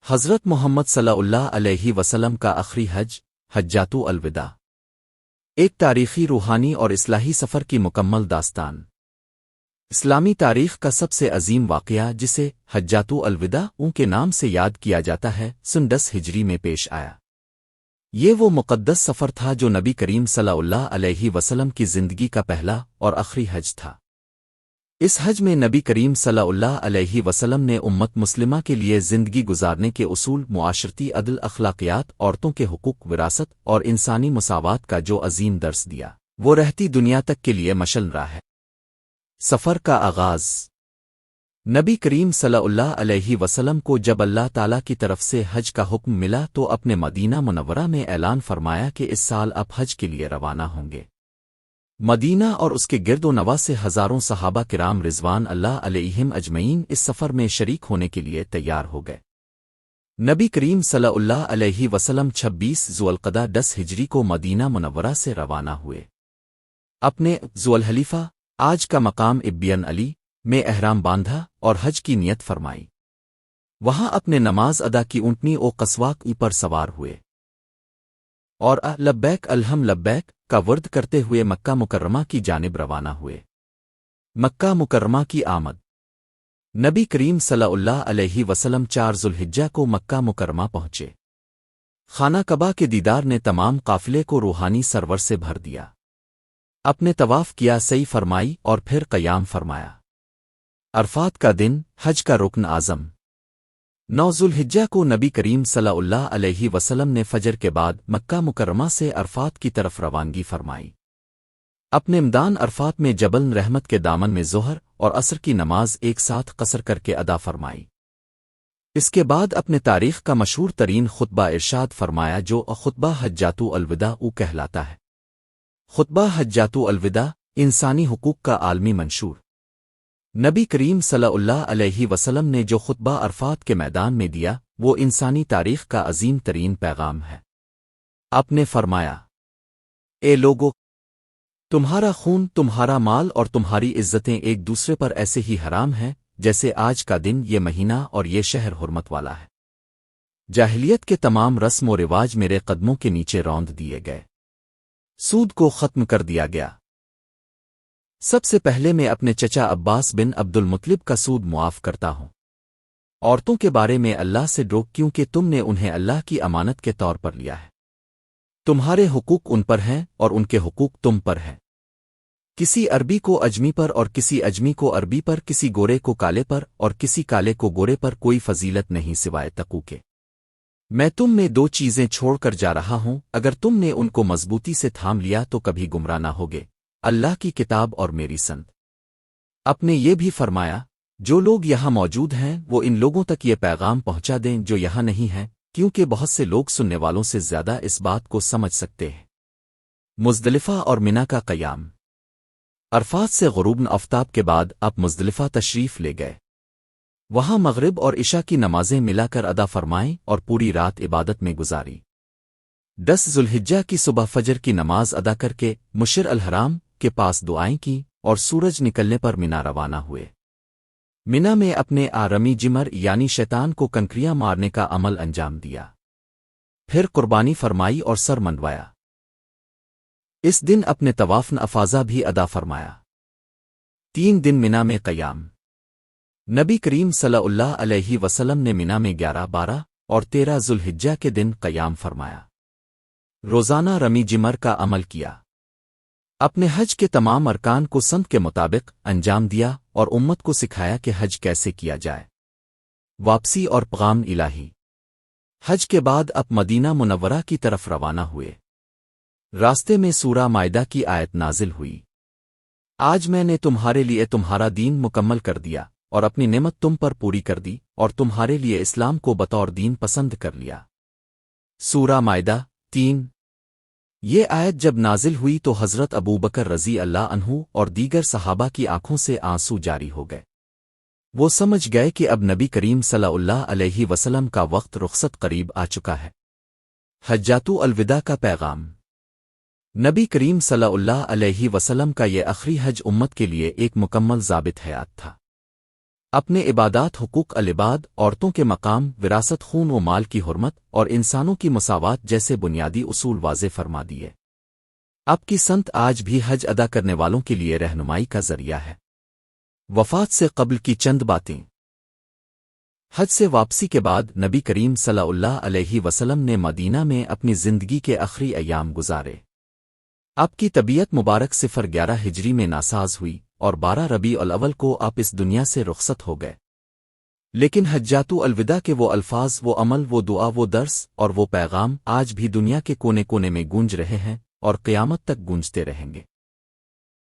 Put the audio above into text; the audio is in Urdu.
حضرت محمد صلی اللہ علیہ وسلم کا آخری حج، حجۃ الوداع، ایک تاریخی، روحانی اور اصلاحی سفر کی مکمل داستان۔ اسلامی تاریخ کا سب سے عظیم واقعہ، جسے حجۃ الوداع کے نام سے یاد کیا جاتا ہے، سن 10 ہجری میں پیش آیا۔ یہ وہ مقدس سفر تھا جو نبی کریم صلی اللہ علیہ وسلم کی زندگی کا پہلا اور آخری حج تھا۔ اس حج میں نبی کریم صلی اللہ علیہ وسلم نے امت مسلمہ کے لیے زندگی گزارنے کے اصول، معاشرتی عدل، اخلاقیات، عورتوں کے حقوق، وراثت اور انسانی مساوات کا جو عظیم درس دیا، وہ رہتی دنیا تک کے لیے مشعل راہ ہے۔ سفر کا آغاز نبی کریم صلی اللہ علیہ وسلم کو جب اللہ تعالیٰ کی طرف سے حج کا حکم ملا تو اپنے مدینہ منورہ میں اعلان فرمایا کہ اس سال آپ حج کے لیے روانہ ہوں گے۔ مدینہ اور اس کے گرد و نواح سے ہزاروں صحابہ کرام رضوان اللہ علیہم اجمعین اس سفر میں شریک ہونے کے لیے تیار ہو گئے۔ نبی کریم صلی اللہ علیہ وسلم 26 ذوالقعدہ 10 ہجری کو مدینہ منورہ سے روانہ ہوئے۔ اپنے ذوالحلیفہ، آج کا مقام ابین علی، میں احرام باندھا اور حج کی نیت فرمائی۔ وہاں اپنے نماز ادا کی اونٹنی و قصواک پر سوار ہوئے اور لبیک الحم لبیک کا ورد کرتے ہوئے مکہ مکرمہ کی جانب روانہ ہوئے۔ مکہ مکرمہ کی آمد نبی کریم صلی اللہ علیہ وسلم 4 ذوالحجہ کو مکہ مکرمہ پہنچے۔ خانہ کعبہ کے دیدار نے تمام قافلے کو روحانی سرور سے بھر دیا۔ اپنے طواف کیا، سعی فرمائی اور پھر قیام فرمایا۔ عرفات کا دن، حج کا رکن اعظم 9 ذوالحجہ کو نبی کریم صلی اللہ علیہ وسلم نے فجر کے بعد مکہ مکرمہ سے عرفات کی طرف روانگی فرمائی۔ اپنے میدان عرفات میں جبل رحمت کے دامن میں ظہر اور عصر کی نماز ایک ساتھ قصر کر کے ادا فرمائی۔ اس کے بعد اپنے تاریخ کا مشہور ترین خطبہ ارشاد فرمایا، جو خطبہ حجۃ الوداع کہلاتا ہے۔ خطبہ حجۃ الوداع، انسانی حقوق کا عالمی منشور۔ نبی کریم صلی اللہ علیہ وسلم نے جو خطبہ عرفات کے میدان میں دیا، وہ انسانی تاریخ کا عظیم ترین پیغام ہے۔ آپ نے فرمایا، اے لوگو، تمہارا خون، تمہارا مال اور تمہاری عزتیں ایک دوسرے پر ایسے ہی حرام ہیں جیسے آج کا دن، یہ مہینہ اور یہ شہر حرمت والا ہے۔ جاہلیت کے تمام رسم و رواج میرے قدموں کے نیچے روند دیے گئے۔ سود کو ختم کر دیا گیا۔ سب سے پہلے میں اپنے چچا عباس بن عبد المطلب کا سود معاف کرتا ہوں۔ عورتوں کے بارے میں اللہ سے ڈرو، کیونکہ تم نے انہیں اللہ کی امانت کے طور پر لیا ہے۔ تمہارے حقوق ان پر ہیں اور ان کے حقوق تم پر ہیں۔ کسی عربی کو اجمی پر اور کسی اجمی کو عربی پر، کسی گورے کو کالے پر اور کسی کالے کو گورے پر کوئی فضیلت نہیں سوائے تقوی کے۔ میں تم میں 2 چیزیں چھوڑ کر جا رہا ہوں، اگر تم نے ان کو مضبوطی سے تھام لیا تو کبھی گمراہ نہ ہوگے، اللہ کی کتاب اور میری سنت۔ آپ نے یہ بھی فرمایا، جو لوگ یہاں موجود ہیں وہ ان لوگوں تک یہ پیغام پہنچا دیں جو یہاں نہیں ہیں، کیونکہ بہت سے لوگ سننے والوں سے زیادہ اس بات کو سمجھ سکتے ہیں۔ مزدلفہ اور منا کا قیام عرفات سے غروب آفتاب کے بعد آپ مزدلفہ تشریف لے گئے۔ وہاں مغرب اور عشاء کی نمازیں ملا کر ادا فرمائیں اور پوری رات عبادت میں گزاری۔ 10 ذوالحجہ کی صبح فجر کی نماز ادا کر کے مشر الحرام کے پاس دعائیں کی اور سورج نکلنے پر منا روانہ ہوئے۔ منا میں اپنے رمی جمر یعنی شیطان کو کنکریاں مارنے کا عمل انجام دیا۔ پھر قربانی فرمائی اور سر منڈوایا۔ اس دن اپنے طواف افاضہ بھی ادا فرمایا۔ 3 دن منا میں قیام نبی کریم صلی اللہ علیہ وسلم نے منا میں 11، 12 اور 13 ذوالحجہ کے دن قیام فرمایا۔ روزانہ رمی جمر کا عمل کیا۔ اپنے حج کے تمام ارکان کو سنت کے مطابق انجام دیا اور امت کو سکھایا کہ حج کیسے کیا جائے۔ واپسی اور پیغام الہی حج کے بعد اب مدینہ منورہ کی طرف روانہ ہوئے۔ راستے میں سورہ مائدہ کی آیت نازل ہوئی، آج میں نے تمہارے لیے تمہارا دین مکمل کر دیا اور اپنی نعمت تم پر پوری کر دی اور تمہارے لیے اسلام کو بطور دین پسند کر لیا۔ سورہ مائدہ 3۔ یہ آیت جب نازل ہوئی تو حضرت ابو بکر رضی اللہ عنہ اور دیگر صحابہ کی آنکھوں سے آنسو جاری ہو گئے۔ وہ سمجھ گئے کہ اب نبی کریم صلی اللہ علیہ وسلم کا وقت رخصت قریب آ چکا ہے۔ حجۃ الوداع کا پیغام نبی کریم صلی اللہ علیہ وسلم کا یہ آخری حج امت کے لیے ایک مکمل ضابط حیات تھا۔ اپنے عبادات حقوق العباد عورتوں کے مقام وراثت خون و مال کی حرمت اور انسانوں کی مساوات جیسے بنیادی اصول واضح فرما دیے۔ آپ کی سنت آج بھی حج ادا کرنے والوں کے لیے رہنمائی کا ذریعہ ہے۔ وفات سے قبل کی چند باتیں۔ حج سے واپسی کے بعد نبی کریم صلی اللہ علیہ وسلم نے مدینہ میں اپنی زندگی کے آخری ایام گزارے۔ آپ کی طبیعت مبارک 011 ہجری میں ناساز ہوئی اور 12 ربیع الاول کو آپ اس دنیا سے رخصت ہو گئے۔ لیکن حجات الوداع کے وہ الفاظ، وہ عمل، وہ دعا، وہ درس اور وہ پیغام آج بھی دنیا کے کونے کونے میں گونج رہے ہیں اور قیامت تک گونجتے رہیں گے۔